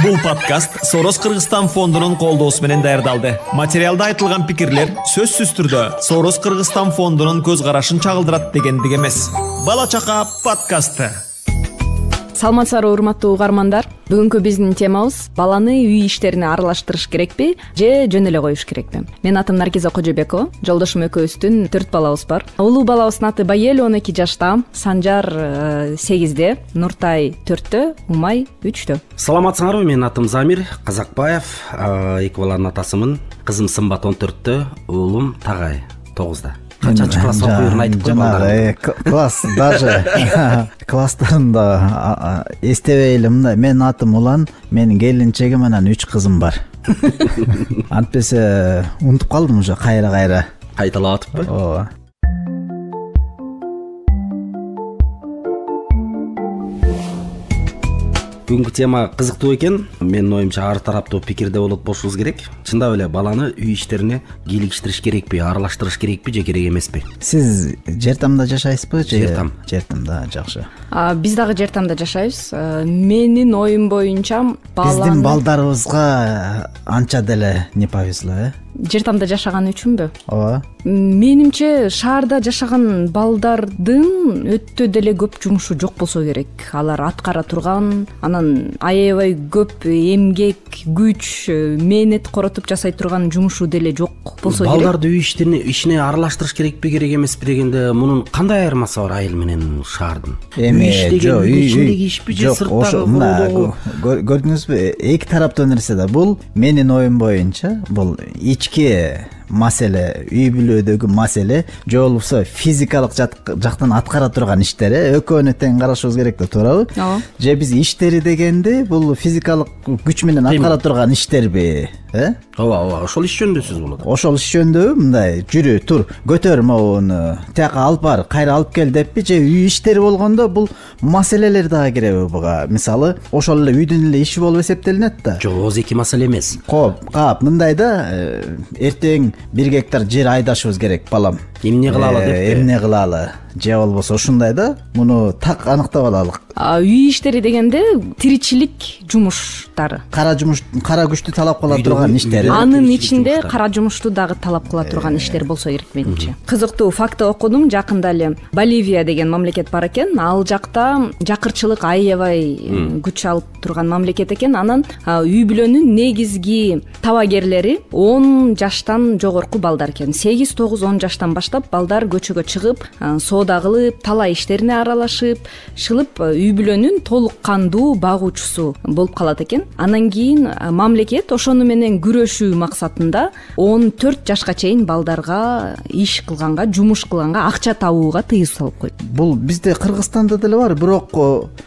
Бул подкаст Сорос Кыргызстан фондунун колдоосу менен даярдалды. Материалда айтылган пикирлер сөзсүз түрдө Сорос Кыргызстан фондунун көз карашын чагылдырат дегендик эмес. Бала чака подкасты. Саламатсыздарбы урматтуу угармандар. Бүгүнкү биздин темабыз баланы үй иштерине аралаштырыш керекпи же жөн эле коюш керекпи? Менин атым Наргиза Кожобекова, жолдошум экөөбүздүн 4 балабыз бар. Улуу балабыздын аты Байел 12 жашта, Санжар 8де, Нуртай 4тө, Умай 3тө. Саламатсыңарбы, менин атым Замир Казакбаев, эки баланын атасымын. Кызым Сымбат 14тө, уулум Тагай 9да. Канчанчы класс окуйбун айтып кой балдар. Класс даже класстарында эстебей элем да. Менин атым Улан, менин келинчегим анан 3 кызым бар. Антпесе унутуп калдым уже кайра. Кайталап атыппы? Ооба. Бүгүнкү тема кызыктуу экен. Менин оюмча ар тараптуу пикирде болуп болушубуз керек. Чындап эле баланы үй иштерине кийлигиштириш керекпи, аралаштырыш керекпи же керек эмеспи? Сиз жер тамда жашайсызбы же? Жер тамда, жакшы. Биз дагы жер тамда жашайбыз. Менин оюм боюнча биздин балдарыбызга анча деле не повезло, жер тамда жашаган үчүнбү? Ооба. Менимче шаарда жашаган балдардын өтө деле көп жумушу жок болсо керек. Алар аткара турган, анан аябай көп эмгек, күч, мээнет коротуп жасай турган жумушу деле жок болсо керек. Балдарды үй ишине аралаштырыш керекпи, керек эмеспи дегенде мунун кандай айырмасы бар айыл менен шаардын? Үй иш деген ичиндеги ишпи же сырттагы? Көрдүңүзбү? Эки тараптуу нерсе да. Бул менин оюм боюнча бул ички маселе, үй бүлөдөгү маселе же болбосо физикалык жактан аткара турган иштер, экөөнү тең карашыбыз керек да, туурабы? Же биз иштери дегенде бул физикалык күч менен аткара турган иштерби? Ооба, ошол иш жөнүндө болот. Ошол иш жөнүндө мындай жүрү, тур, көтөр могуну, тияка алып бар, кайра алып кел деппи, же үй иштери болгондо бул маселелер дагы киреби буга? Мисалы, ошол эле үйдүн эле иши болуп эсептелинет да. Жок, оз эки маселе эмес. Кап, мындай да, эртең 1 гектар жер айдашыбыз керек, балам. Эмне кылалы деппи? Эмне кылалы? Же болбосо ушундай да, муну так аныктап алалык. Үй иштери дегенде тиричилик жумуштары. Кара күчтү талап кыла турган иштер. Анын ичинде кара жумушту дагы талап кыла турган иштер болсо керек менимче. Кызыктуу факты окудум, жакында эле Боливия деген мамлекет бар экен. Ал жакта жакырчылык аябай күч алып турган мамлекет экен. Анан үй бүлөнүн негизги табагерлери 10 жаштан жогорку балдар экен. 8-9-10 жаштан баштап балдар көчөгө чыгып, соода кылып, талай иштерине аралашып, шылып үй бүлөнүн толук кандуу багуучусу болуп калат экен. Анан кийин мамлекет ошону менен күрөшүү максатында 14 жашка чейин балдарга иш кылганга, жумуш кылганга, акча табууга тыюу салып койду. Бул бизде Кыргызстанда деле бар, бирок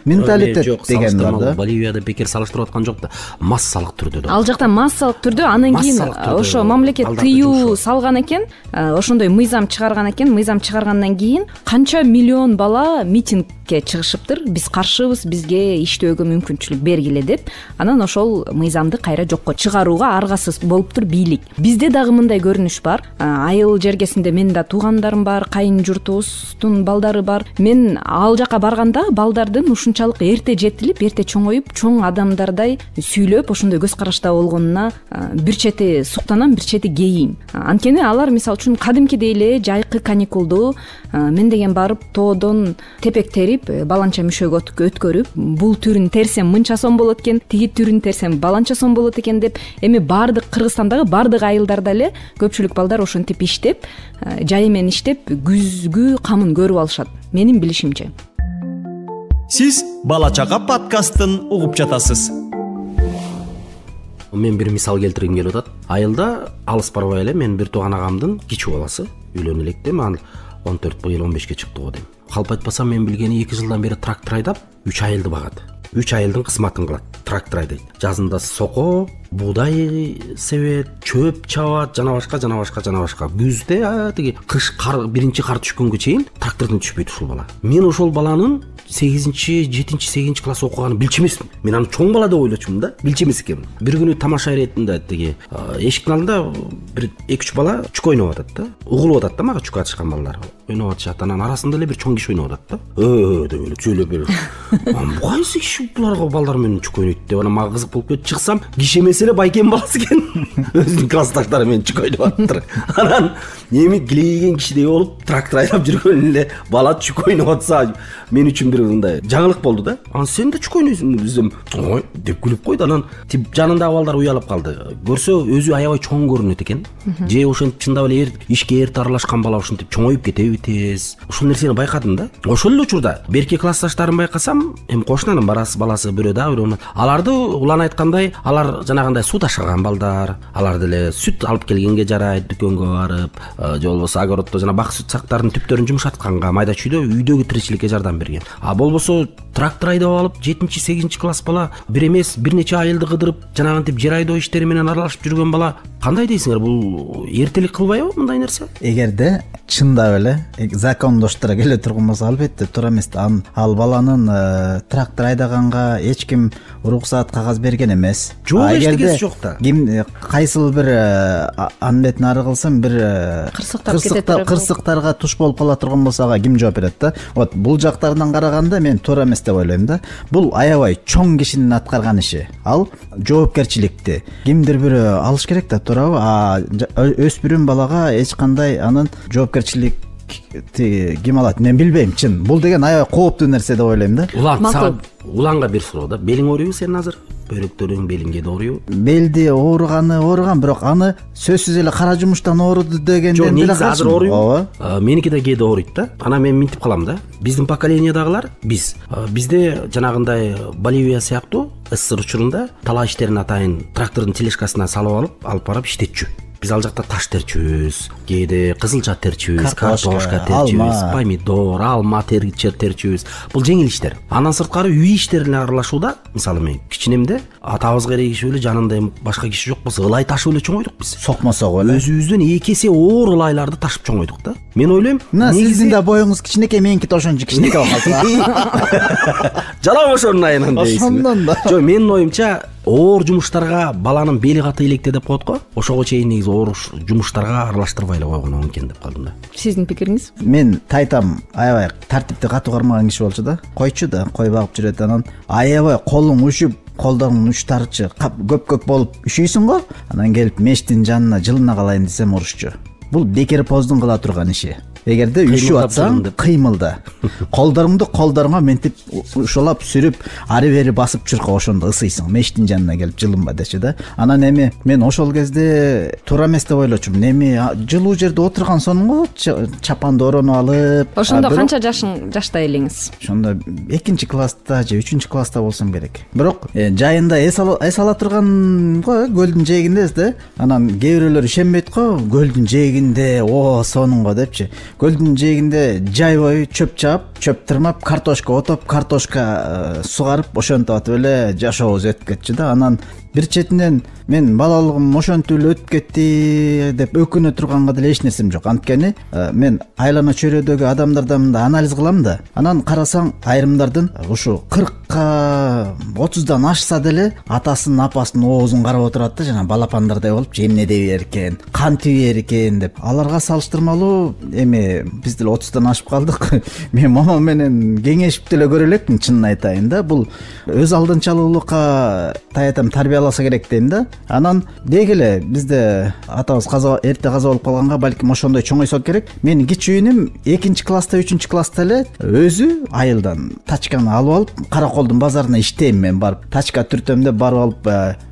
менталитет деген бар да. Боливияда бекер салыштырып аткан жок да, массалык түрдө да. Ал жакта массалык түрдө, анан кийин ошо мамлекет тыюу салган экен, ошондой мыйзам чыгарган экен. Мыйзам чыгаргандан кийин канча миллион бала митингке чыгышыптыр. Биз каршыбыз, бизге иштөөгө мүмкүнчүлүк бергиле деп. Анан ошол мыйзамды кайра жокко чыгарууга аргасыз болуптур бийлик. Бизде дагы мындай көрүнүш бар. Айыл жергесинде менин да туугандарым бар, кайын журтубуздун балдары бар. Мен ал жака барганда балдардын ушунчалык эрте жетилип, эрте чоңоюп, чоң адамдардай сүйлөп, ошондой көз карашта болгонуна бир чети суктанам, бир чети кейийм. Анткени алар мисалы үчүн кадимкидей эле жайкы каникулду мен деген барып тоодон тепек терип, баланча мүшөгө өткөрүп, бул түрүн терсем мынча сом болот экен, тиги түрүн терсем баланча сом болот экен деп, эми бардык Кыргызстандагы бардык айылдарда эле көпчүлүк балдар ошентип иштеп, жайы менен иштеп, күзгү камын көрүп алышат, менин билишимче. Сиз Бала чака подкастын угуп жатасыз. Мен бир мисал келтиргим келип атат. Айылда алыс барбай эле мен бир тууган агамдын кичүү баласы үйлөнүп электе, мага 14 быйыл 15ке чыкты го дейм. Калп айтпасам мен билгени 2 жылдан бери трактор айдап 3 айылды багат. 3 айылдын кызматын кылат, трактор айдайт. Жазында сокоо, буудай себет, чөп чабат, жана башка. Күздө тиги кыш биринчи кар түшкөнгө чейин трактордон түшпөйт ушул бала. Мен ошол баланын 7-8 класс окуганын билчү эмесмин. Мен аны чоң бала деп ойлочумун да, билчү эмес экенмин. Бир күнү тамаша иретинде тиги эшиктин алдында бир 2-3 бала чүк ойноп атат да. Угулуп атат да, мага чүк атышкан балдар. Ойноп атышат, анан арасында эле бир чоң киши ойноп атат да. Деп эле сүйлөп берет. Ам кайсы киши буларга балдар менен чүк ойнойт деп анан мага кызык болуп кетип чыксам, киши эмес эле байкенин баласы экен. Өзүнүн классташтары менен чүк ойноп атыптыр. Анан эми килейген кишидей болуп трактор айдап жүргөн эле бала чүк ойноп атса, мен үчүн бир мындай жаңылык болду да. Анан сен да чүк ойнойсуң десем, ой деп күлүп койду. Анан тип жанындагы балдар уялып калды. Көрсө өзү аябай чоң көрүнөт экен. Же ошентип чындап эле ишке эрте аралашкан бала ушинтип чоңоюп кетеби тез. Ушул нерсени байкадым да. Ошол эле учурда берки классташтарын байкасам, эми кошунанын баласы бирөө да бирөө. Аларды улан айткандай, алар жанагындай суу ташыган балдар, алар деле сүт алып келгенге жарайт, дүкөнгө барып, же болбосо огороддо жана бак сүт сактарын түптөрүн жумшатканга, майда чүйдө үйдөгү тиричиликке жардам берген. А болбосо трактор айдап алып 7-8 класс бала бир эмес бир нече айылды кыдырып жанагынтип жер айдоо иштери менен аралашып жүргөн бала кандай дейсиңер? Бул эртелик кылбайбы мындай нерсе? Эгерде чындап эле закондоштора келе турган болсо, албетте туура эмес. Ал баланын трактор айдаганга эч ким уруксаат кагаз берген эмес. Жок, эчтекеси жок да. Ким кайсыл бир анбетин ары кылсын, бир кырсыктарга туш болуп кала турган болсо ага ким жооп берет да? Вот бул жактардан караганда мен туура эмес деп ойлойм да. Бул аябай чоң кишинин аткарган иши. Ал жоопкерчиликти кимдир бирөө алыш керек да, туурабы? Өспүрүм балага эч кандай анын жоопкерчилик ким алат? Мен билбейм, чын. Бул деген аябай кооптуу нерсе деп ойлойм да. Уланга бир суроо да. Белиң ооруйбу сенин азыр? Бөйрөктөрүң белиңге да ооруйбу? Белди ооруган, бирок аны сөзсүз эле кара жумуштан ооруду дегенден деле азыр ооруйбу. Меники да кээде ооруйт да. Анан мен минтип калам да. Биздин поколениядагылар бизде жанагындай Боливия сыяктуу СССР учурунда талаа иштерин атайын трактордун тележкасына салып алып барып иштетчү. Биз ал жакта таш терчүбүз, кээде кызылча терчүбүз, картошка терчүбүз, помидор, алма терчүбүз. Бул жеңил иштер. Андан сырткары үй иштерине аралашууда, мисалы мен кичинемде атабызга эрегишип эле жанында башка киши жок болсо ылай ташып эле чоңойдук биз. Сокмосок эле. Өзүбүздөн 2 эсе оор ылайларды ташып чоңойдук да. Мен ойлойм, сиздин да боюңуз кичинекей, меники да ошончо кичинекей болуп калса. Жалаң ошонун айынан дейсиң. Ошондон да. Жок, менин оюмча оор жумуштарга баланын бели каты электе деп коет го. Ошого чейин негизи оор жумуштарга аралаштырбай эле койгон оң экен деп калдым да. Сиздин пикириңиз? Мен тайтам аябай тартипти катуу кармаган киши болчу да. Койчу да, кой багып жүрөт, анан аябай колуң ушуп, колдордун учтарычы көк болуп üşүйсүң го. Анан келип мештин жанына жылына калайын десем урушчу. Бул бекер поздун кыла турган иши. Эгерде үшүп атсаң, кыймылда. Колдоруңа ментип ушулап сүрүп, ары бери басып чурка, ошондо ысыйсың. Мештин жанына келип жылынба дечи да. Анан эми мен ошол кезде туура эмес деп ойлочумун. Эми жылуу жерде отурган сонун го, чапанды ороонуп алып. Ошондо канча жашта элеңиз? Ошондо 2 класста же 3 класста болсом керек. Бирок жайында эс ала турган го, көлдүн жээгинде да. Анан кээ бирөөлөр ишенбейт го, көлдүн жээгинде сонун го депчи. Көлдүн жээгинде жай бою чөп чаап, чөп тырмап, картошка отоп, картошка сугарып, ошентип атып эле жашообуз өтүп кетчү да. Анан бир четинен мен балалыгым ошентип эле өтүп кетти деп өкүнө турганга деле эч нерсем жок. Анткени мен айлана чөйрөдөгү адамдардан мындай анализ кылам да. Анан карасаң, айрымдардын ушу 40ка 30дан ашса деле атасынын апасынын оозун карап отурат да, жана балапандардай болуп, эмне дей беркен, кантип бер экен деп. Аларга салыштырмалуу эми биз деле 30дан ашып калдык. Мен мамам менен кеңешип деле көрө элекмин, чынын айтайын да. Бул өз алдынчалуулукка таятам тарбияласа керек дейм да. Анан деги эле бизде атабыз эрте каза болуп калганга балким ошондой чоңойсок керек. Менин кичүүнүм 2 класста 3 класста эле өзү айылдан тачканы алып алып, Караколдун базарына иштейм мен барып. Тачка түртөм деп барып алып,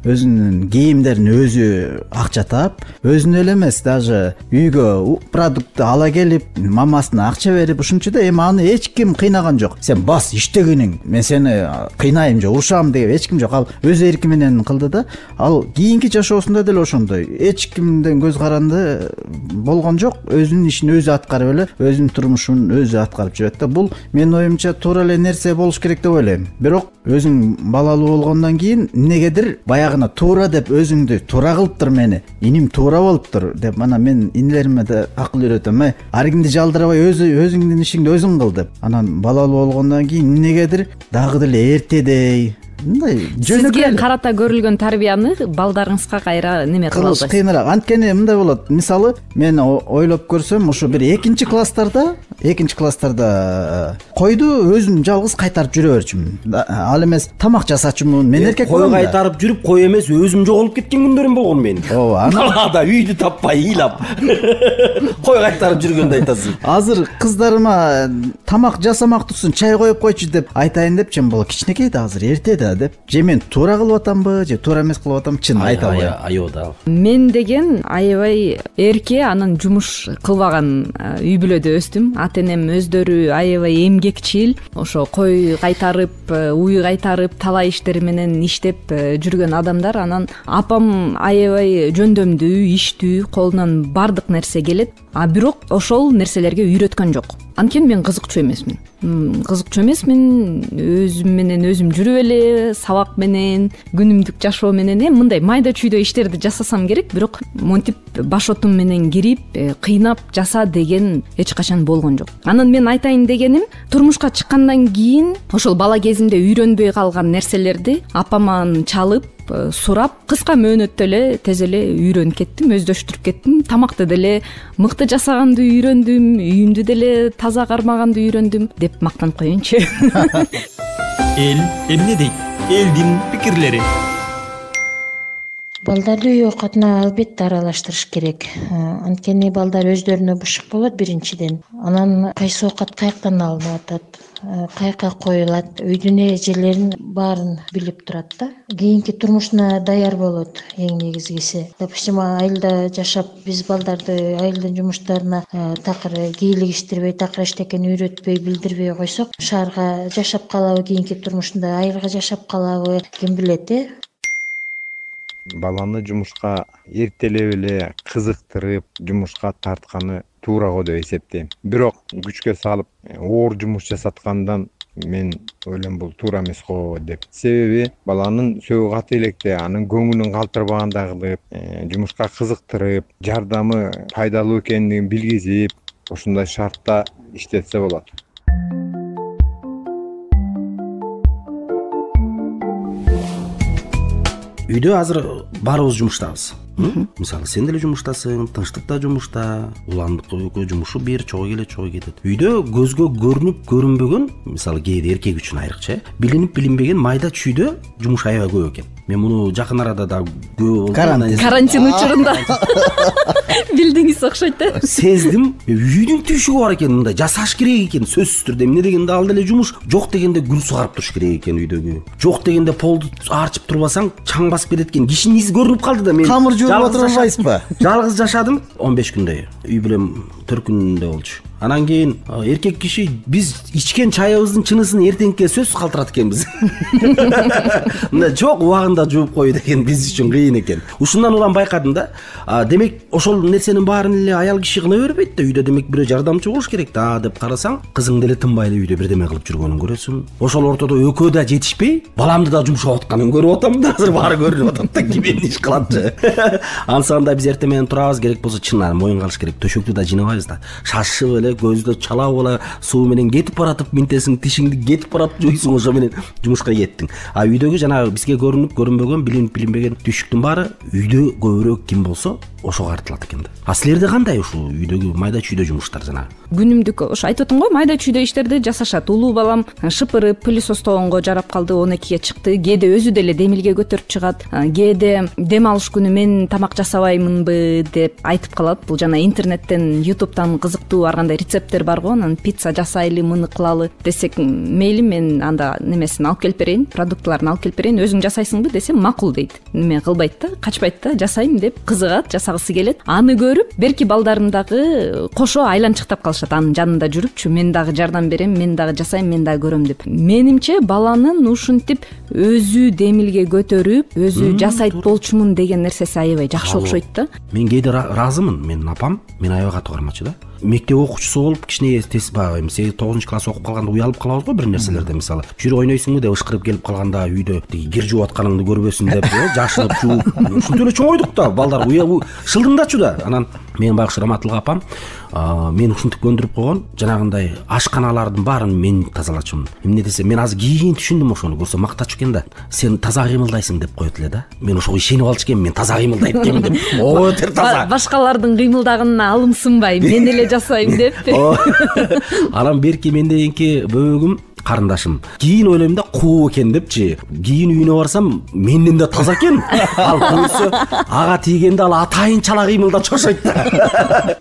өзүнүн кийимдерин өзү акча таап, өзүнө эле эмес, даже үйгө продуктты ала келип, мамасына акча берип ушунча эми аны эч ким кыйнаган жок. Сен бас иштегиниң, мен сени кыйнайм же урушам деп эч ким жок. Ал өз эрки менен кылды да. Ал кийинки жашоосунда деле ошондой. Эч кимден көз каранды болгон жок. Өзүнүн ишин өзү аткарып эле, өзүнүн турмушун өзү аткарып жүрөт да. Бул менин оюмча туура эле нерсе болуш керек деп ойлойм. Бирок өзүң балалуу болгондон кийин эмнегедир баягына туура деп өзүңдү туура кылыптыр мени. Иним туура болуптур деп мана мен инилериме да акыл үйрөтөм. Ар кимди жалдырабай өзүңдүн ишиңди өзүң кыл деп. Анан балалуу болгондон кийин эмнегедир дагы деле эртедей мындай сизге карата көрүлгөн тарбияны балдарыңызга кайра неме кыла албайсыз. Кыйыныраак. Анткени мындай болот. Мисалы, мен ойлоп көрсөм, ушу бир экинчи класстарда койду өзүм жалгыз кайтарып жүрө берчүмүн. Ал эмес тамак жасачумун. Мен эркек кой кайтарып жүрүп, кой эмес өзүм жоголуп кеткен күндөрүм болгон менин. Ооба, анда үйдү таппай ыйлап кой кайтарып жүргөндү айтасың. Азыр кыздарыма тамак жасамак турсун, чай коюп койчу деп айтайын депчим. Бул кичинекей да, азыр эрте деп. Же мен туура кылып атамбы, же туура эмес кылып атам, чын айта албайм. Айоо. Мен деген аябай эрке, анан жумуш кылбаган үй бүлөдө өстүм. Ата-энем өздөрү аябай эмгекчил, ошо кой кайтарып, уй кайтарып, талай иштер менен иштеп жүргөн адамдар. Анан апам аябай жөндөмдүү, иштүү, колунан бардык нерсе келет. А бирок ошол нерселерге үйрөткөн жок. Анткени мен кызыкчу эмесмин. Өзүм менен өзүм жүрүп эле, сабак менен, күнүмдүк жашоо менен мындай майда чүйдө иштерди жасасам керек, бирок монтип башотум менен кирип, кыйнап жаса деген эч качан болгон жок. Анан мен айтайын дегеним, турмушка чыккандан кийин ошол бала кезимде үйрөнбөй калган нерселерди апаман чалып, сурап, кыска мөөнөттө эле тез эле үйрөнүп кеттим, өздөштүрүп кеттим. Тамакты деле мыкты жасаганды үйрөндүм, үйүмдү деле таза кармаганды үйрөндүм деп мактанып коеюнчу. Эл эмне дейт? Элдин пикирлери. Балдарды үй оокатына албетте аралаштырыш керек. Анткени балдар өздөрүнө бышык болот биринчиден. Анан кайсы оокат каяктан алынып атат, каяка коюлат, үйдүн эрежелерин баарын билип турат да. Кийинки турмушуна даяр болот эң негизгиси. Допустим, айылда жашап, биз балдарды айылдын жумуштарына такыр кийлигиштирбей, такыр эчтекени үйрөтпөй, билдирбей койсок, шаарга жашап калабы, кийинки турмушунда айылга жашап калабы, ким билет. Баланы жумушка эртелеп эле кызыктырып, жумушка тартканы туура го деп эсептейм. Бирок күчкө салып оор жумуш жасаткандан мен ойлойм бул туура эмес го деп. Себеби баланын сөөгү каты электе, анын көңүлүн калтырбагандагы, жумушка кызыктырып, жардамы пайдалуу экендигин билгизип, ушундай шартта иштетсе болот. Үйдө азыр баарыбыз жумуштабыз. Мисалы, сен деле жумуштасың, тынчтык да жумушта, уландык экөө жумушу бир чогуу келет, чогуу кетет. Үйдө көзгө көрүнүп көрүнбөгөн, мисалы, кээде эркек үчүн айрыкча, билинип билинбеген майда чүйдө жумуш аябай көп экен. Мен муну жакын арада да көп карантин учурунда билдиңиз окшойт да. Сездим, үйдүн түйшүгү бар экен, мындай жасаш керек экен, сөзсүз түрдө. Эмне дегенде ал деле жумуш, жок дегенде гүл сугарып туруш керек экен үйдөгү. Жок дегенде полду арчып турбасаң, чаң басып кетет экен. Кишинин изи көрүнүп калды да. Мен камыр жууп отурбайсызбы? Жалгыз жашадым 15 күндөй. Үй бүлөм 4 күндө болчу. Анан кийин эркек киши биз ичкен чайыбыздын чынысын эртеңке сөзсүз калтырат экенбиз. Мына жок убагында жууп кой деген биз үчүн кыйын экен. Ушундан улам байкадым да. Демек ошол нерсенин баарын эле аял киши кыла бербейт да. Үйдө демек бирөө жардамчы болуш керек да деп карасаң, кызың деле тынбай эле үйдө бирдеме кылып жүргөнүн көрөсүң. Ошол ортодо экөө да жетишпей, баламды да жумшап атканын көрүп атам да. Азыр баары көрүнүп атат да, ким эмне иш кылатчы. Ансагында биз эртең менен турабыз, керек болсо чынар моюнга алыш керек. Төшөктү да жыйнабайбыз да. Шашып эле көздө чалап эле суу менен кетип баратып, минтесиң, тишиңди кетип баратып жуйсуң, ошо менен жумушка кеттиң. А үйдөгү жанагы бизге көрүнүп көрүнбөгөн, билинип билинбеген түйшүктүн баары үйдө көбүрөөк ким болсо ошого артылат экен да. А силерде кандай ушул үйдөгү майда чүйдө жумуштар жанагы? Күнүмдүк ошо айтып атам го, майда чүйдө иштерди жасашат. Улуу балам шыпырып, пылесостогонго жарап калды, 12ге чыкты. Кээде өзү деле демилге көтөрүп чыгат. Кээде дем алыш күнү мен тамак жасабаймынбы деп айтып калат. Бул жана интернеттен, ютубтан кызыктуу ар кандай андай рецепттер бар го, анан пицца жасайлы, муну кылалы десек, мейли мен анда немесин алып келип берейин, продуктларын алып келип берейин, өзүң жасайсыңбы десем макул дейт. Неме кылбайт да, качпайт да, жасайм деп кызыгат, жасагысы келет. Аны көрүп берки балдарым дагы кошо айланчыктап калышат, анын жанында жүрүпчү, мен дагы жардам берем, мен дагы жасайм, мен дагы көрөм деп. Менимче баланын ушинтип өзү демилге көтөрүп, өзү жасайт болчумун деген нерсеси аябай жакшы окшойт да. Мен кээде ыраазымын. Менин апам, мен аябай катуу кармачу да. Мектеп окуучусу болуп кичине тез баягы 8-9 класс окуп калганда уялып калабыз го бир нерселерде, мисалы жүрүп ойнойсуңбу деп ышкырып келип калганда үйдө кир жууп атканыңды көрбөсүн деп жашынып жууп ушинтип эле чоңойдук да, балдар шылдыңдачу да. Анан менин байкуш Раматылык апам мени ушинтип көндүрүп койгон, жанагындай ашканалардын баарын мен тазалачумун. Эмне десе, мен азыр кийин түшүндүм, ошону көрсө мактачу экен да. Сен таза кыймылдайсың деп коет эле да. Мен ошого ишенип алчу экенмин, мен таза кыймылдайт экенмин деп. О, өтө таза. Башкалардын кыймылдаганына алымсынбай, мен эле жасайм деп. Анан берки менден кийинки бөбөгүм, карындашым, кийин ойлойм да, куу экен депчи. Кийин үйүнө барсам, менден да таза экен. Ал көрсө, ага тийгенде ал атайынча кыймылдап чошойт да.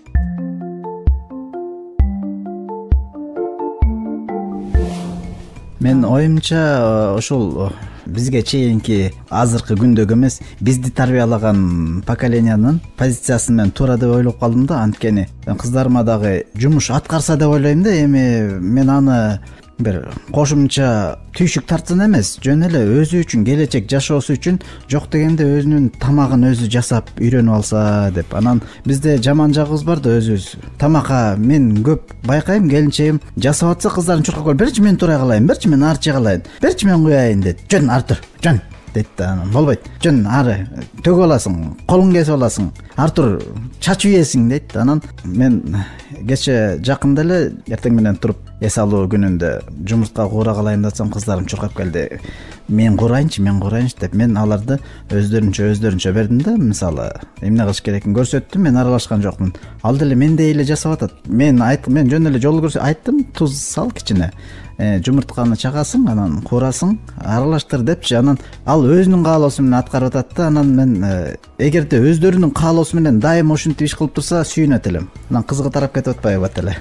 Мен оюмча ошол бизге чейинки азыркы күндөгү эмес, бизди тарбиялаган поколениянын позициясы менен туура деп ойлоп калдым да. Анткени кыздарыма дагы жумуш аткарса деп ойлойм да. Эми мен аны бир кошумча түйшүк тартсын эмес, жөн эле өзү үчүн, келечек жашоосу үчүн жок дегенде өзүнүн тамагын өзү жасап үйрөнүп алса деп. Анан бизде жаман жагыбыз бар да, өзүбүз тамакка мен көп байкайм, келинчегим жасап атса кыздарын чуркап коюп, берчи мен турай калайын, берчи мен ары жей калайын, берчи мен куяйын дейт. Жөн ары тур, жөн дейт да. Анан болбойт, жөн ары төгүп аласың, колуң кесип аласың, ары тур чачып ийесиң дейт. Анан мен кече жакында эле эртең менен туруп эс алуу күнүндө жумуртка куура калайын десем, кыздарым чуркап келди. Мен куурайынчы деп мен аларды өздөрүнчө бердим да. Мисалы эмне кылыш керекин көрсөттүм, мен аралашкан жокмун. Ал деле мендей эле жасап атат. Мен жөн эле жол көрсөттүм, айттым, туз сал кичине, жумуртканы чагасың, анан куурасың, аралаштыр депчи. Анан ал өзүнүн каалоосу менен аткарып атат да. Анан мен эгерде өздөрүнүн каалоосу менен дайыма ушинтип иш кылып турса, сүйүнөт элем. Анан кызыгы тарап кетип атпайбы бат эле.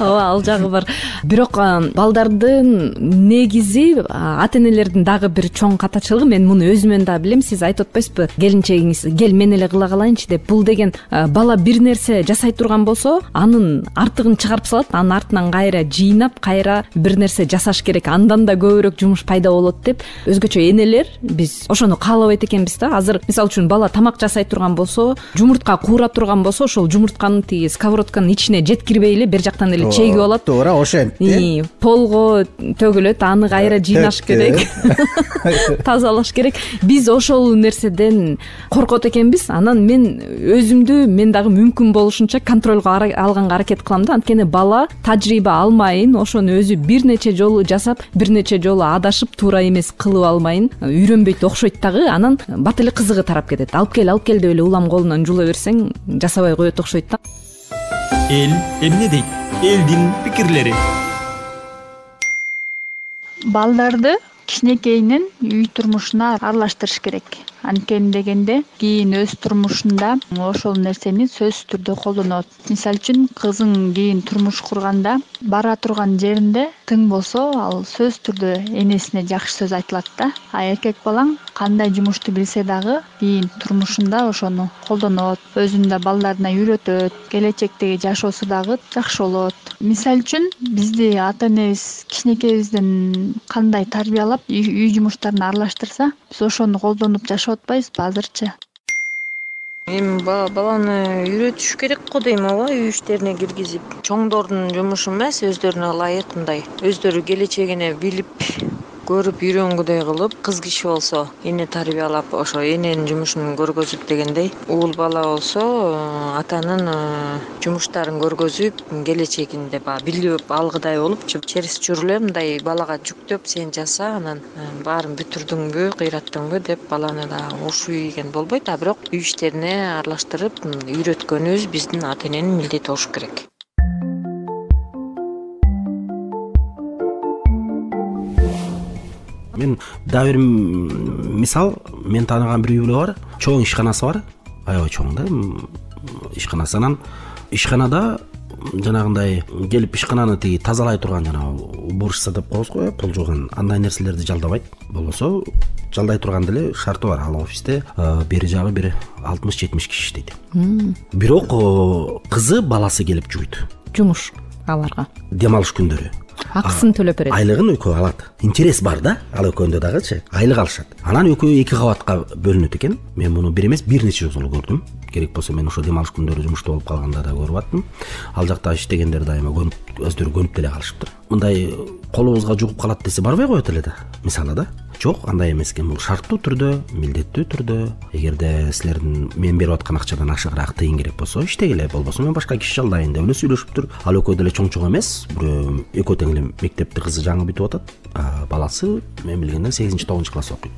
Ооба, ал жагы бар. Бирок балдардын негизи ата-энелердин дагы бир чоң катачылыгы, мен муну өзүмөн да билем. Сиз айтып атпайсызбы, келинчегиңиз кел мен эле кыла калайынчы деп. Бул деген бала бир нерсе жасай турган болсо, анын артыгын чыгарып салат, анын артынан кайра жыйнап, кайра бир нерсе жасаш керек, андан да көбүрөөк жумуш пайда болот деп. Өзгөчө энелер биз ошону каалабайт экенбиз да. Азыр мисалы үчүн бала тамак жасай турган болсо, жумуртка куура турган болсо, ошол жумуртканын тиги сковородканын ичине жеткирбей эле бир жактан эле чегип алат. Туура ошентти. Полго төгүлөт, аны кайра жыйнаш керек, тазалаш керек. Биз ошол нерседен коркот экенбиз. Анан мен өзүмдү мен дагы мүмкүн болушунча контролго алганга аракет кылам да. Анткени бала тажрыйба алмайын, ошону өзү бир нече жолу жасап, бир нече жолу адашып, туура эмес кылып алмайын, үйрөнбөйт окшойт дагы. Анан бат эле кызыгы тарап кетет. Алып кел деп эле улам колунан жула берсең, жасабай коет окшойт да. Эл эмне дейт? Элдин пикирлери. Балдарды кичинекейинен үй турмушуна аралаштырыш керек. Анткени дегенде кийин өз турмушунда ошол нерсени сөзсүз түрдө колдонот. Мисалы үчүн кызың кийин турмуш курганда бара турган жеринде тың болсо, ал сөзсүз түрдө энесине жакшы сөз айтылат да. А эркек балаң кандай жумушту билсе дагы кийин турмушунда ошону колдонот, өзүнүн да балдарына үйрөтөт, келечектеги жашоосу дагы жакшы болот. Мисалы үчүн бизди ата-энебиз кичинекейибизден кандай тарбиялап үй жумуштарына аралаштырса, биз ошону колдонуп жашап атпайбызбы азырчы? Эми баланы үйрөтүш керек го дейм, ооба, үй иштерине киргизип. Чоңдордун жумушу эмес, өздөрүнө ылайык мындай. Өздөрү келечегине билип, көрүп үйрөнгүдөй кылып, кыз киши болсо эне тарбиялап, ошо эненин жумушун көргөзүп дегендей. Уул бала болсо атанын жумуштарын көргөзүп, келечегинде билип алгыдай болуп, терс жүрүлө мындай балага жүктөп, сен жаса, анан баарын бүтүрдүңбү, кыйраттыңбы деп баланы да ушуу ийген болбойт. А бирок үй иштерине аралаштырып үйрөткөнүбүз биздин ата-эненин милдети болуш керек. Мен дагы бир мисал, мен тааныган бир үй бүлө бар, чоң ишканасы бар, аябай чоң да ишканасы. Анан ишканада жанагындай келип ишкананы тиги тазалай турган жанагы уборщица деп коебуз го, пол жууган андай нерселерди жалдабайт. Болбосо жалдай турган деле шарты бар. Ал офисте бери жагы бир 60-70 киши иштейт. Бирок кызы баласы келип жууйт. Жумуш аларга. Дем алыш күндөрү. Акысын төлөп берет. Айлыгын экөө алат. Интерес бар да, ал экөөндө дагычы айлык алышат. Анан экөө 2 кабатка бөлүнөт экен. Мен муну бир эмес, бир нече жолу көрдүм. Керек болсо мен ошо дем алыш күндөрү жумушта болуп калганда да көрүп аттым. Ал жакта иштегендер дайыма өздөрү көнүп деле калышыптыр. Мындай колубузга жугуп калат десе барбай коет эле да. Мисалы да. Жок, андай эмес экен. Бул шарттуу түрдө, милдеттүү түрдө, эгерде силердин мен берип аткан акчадан ашыгыраак тыйын керек болсо иштегиле, болбосо мен башка киши жалдайын деп эле сүйлөшүптүр. Ал экөө деле чоң эмес, бирөө экөө тең эле мектепти кызы жаңы бүтүп атат. Баласы мен билгенден 8-9 класс окуйт.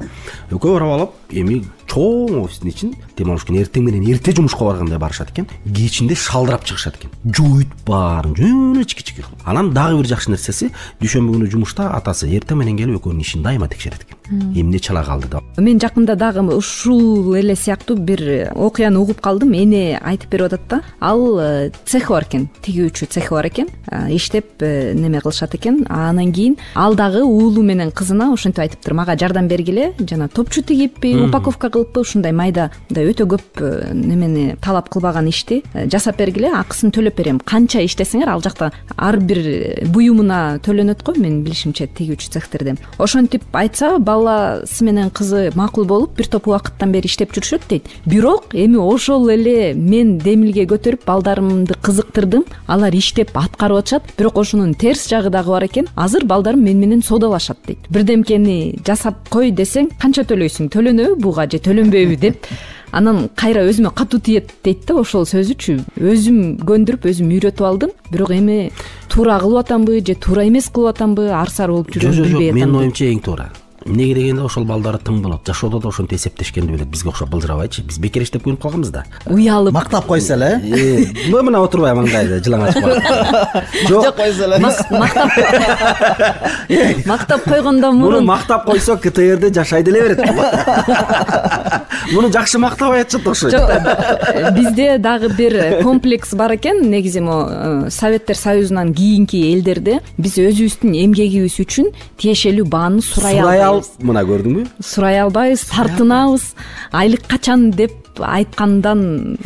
Экөө барып алып, эми чоң офистин ичин дем алыш күнү эртең менен эрте жумушка баргандай барышат экен. Кечинде шалдырап чыгышат экен. Жуйт баарын, жөн чики-чики. Анан дагы бир жакшы нерсеси, дүйшөмбү күнү жумушта атасы эртең менен келип экөөнүн ишин дайыма текшерет экен. Эмне чала калды да. Мен жакында дагы ушул эле сыяктуу бир окуяны угуп калдым. Эне айтып берип атат да. Ал цехи бар экен, тигүүчү цехи бар экен. Иштеп неме кылышат экен. Анан кийин ал дагы уулу менен кызына ошентип айтыптыр. Мага жардам бергиле, жана топчу тигиппи, упаковка кылыппы, ушундай майда өтө көп немени талап кылбаган ишти жасап бергиле, акысын төлөп берем. Канча иштесеңер, ал жакта ар бир буюмуна төлөнөт го, мен билишимче тигүүчү цехтерде. Ошентип айтса, баласы менен кызы макул болуп бир топ убакыттан бери иштеп жүрүшөт дейт. Бирок эми ошол эле мен демилге көтөрүп балдарымды кызыктырдым, алар иштеп аткарып атышат. Бирок ошонун терс жагы дагы бар экен. Азыр балдарым мен менен содалашат дейт. Бирдемкени жасап кой десең, канча төлөйсүң? Төлөнөбү буга же төлөнбөйбү деп. Анан кайра өзүмө катуу тиет дейт да, ошол сөзүчү. Өзүм көндүрүп, өзүм үйрөтүп алдым. Бирок эми туура кылып атамбы же туура эмес кылып атамбы, арсар болуп жүрөм билбей атам. Менин оюмча эң туура. Эмнеге дегенде ошол балдары тың болот. Жашоодо да ошентип эсептешкенди билет. Бизге окшоп былжырабайчы. Биз бекер иштеп көнүп калганбыз да. Уялып мактап койсо эле. Мына отурбай маңдайда жылаң ачып калат. Жок койсо эле. Мактап койгондон мурун мурун мактап койсо КТРде жашай деле берет. Муну жакшы мактабай атышат окшойт. Бизде дагы бир комплекс бар экен. Негизи могу Советтер Союзунан кийинки элдерде биз өзүбүздүн эмгегибиз үчүн тиешелүү бааны сурай албайбыз. Мына көрдүңбү? Сурай албайбыз, тартынабыз. Айлык качан деп айткандан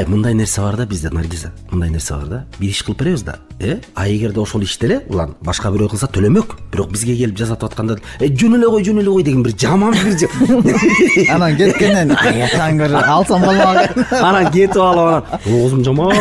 мындай нерсе бар да бизде, Наргиза. Мындай нерсе бар да. Бир иш кылып беребиз да. Эгерде ошол ишти эле улан башка бирөө кылса төлөмөк. Бирок бизге келип жасатып атканда жөн эле кой деген бир жаман бир анан кеткенден аяктан көрүп алсам болмок. Анан кетип алып оозум жаман.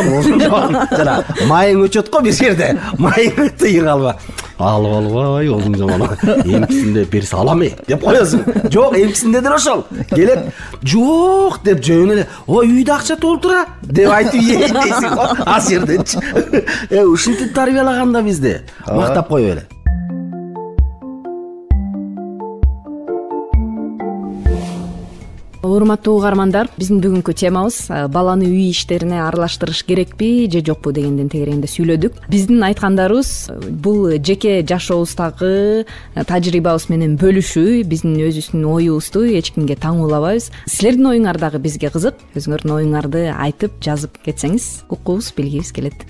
Жана майың өчөт го бир жерде. Майың тыйын алба. Алып албай, оозум жаман. Эмкисинде берсе алам деп коесуң. Жок, эмкисинде деле ошол. Келет, жок деп жөн эле, ой үйдө акча толтура деп айтып ийесиң го. Аз жерденчи. Ушинтип тарбиялаганда бизде. Мактап коюп эле. Урматтуу угармандар, биздин бүгүнкү темабыз баланы үй иштерине аралаштырыш керекпи же жокпу дегенден тегерегинде сүйлөдүк. Биздин айткандарыбыз бул жеке жашообуздагы тажрыйбабыз менен бөлүшүү, биздин өзүбүздүн оюбузду эч кимге таңуулабайбыз. Силердин оюңар дагы бизге кызык. Өзүңөрдүн оюңарды айтып, жазып кетсеңиз, уккубуз, билгибиз келет.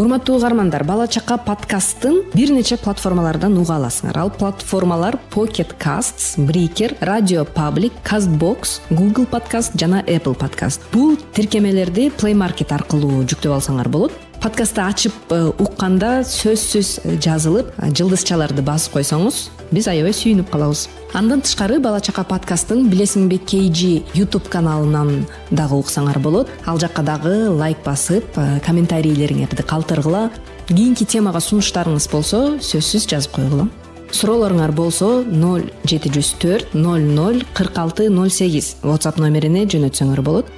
Урматтуу угармандар, Бала чака подкасттын бир нече платформалардан уга аласыңар. Ал платформалар Pocket Casts, Breaker, Radio Public, Castbox, Google Podcast жана Apple Podcast. Бул тиркемелерди Play Market аркылуу жүктөп алсаңар болот. Подкастты ачып укканда сөзсүз жазылып, жылдызчаларды басып койсоңуз, биз аябай сүйүнүп калабыз. Андан тышкары Бала чака подкасттын Билесиңби KG YouTube каналынан дагы уксаңар болот. Ал жакка дагы лайк басып, комментарийлериңерди калтыргыла. Кийинки темага сунуштарыңыз болсо, сөзсүз жазып койгула. Суроолоруңар болсо 0704 00 46 08 WhatsApp номерине жөнөтсөңөр болот.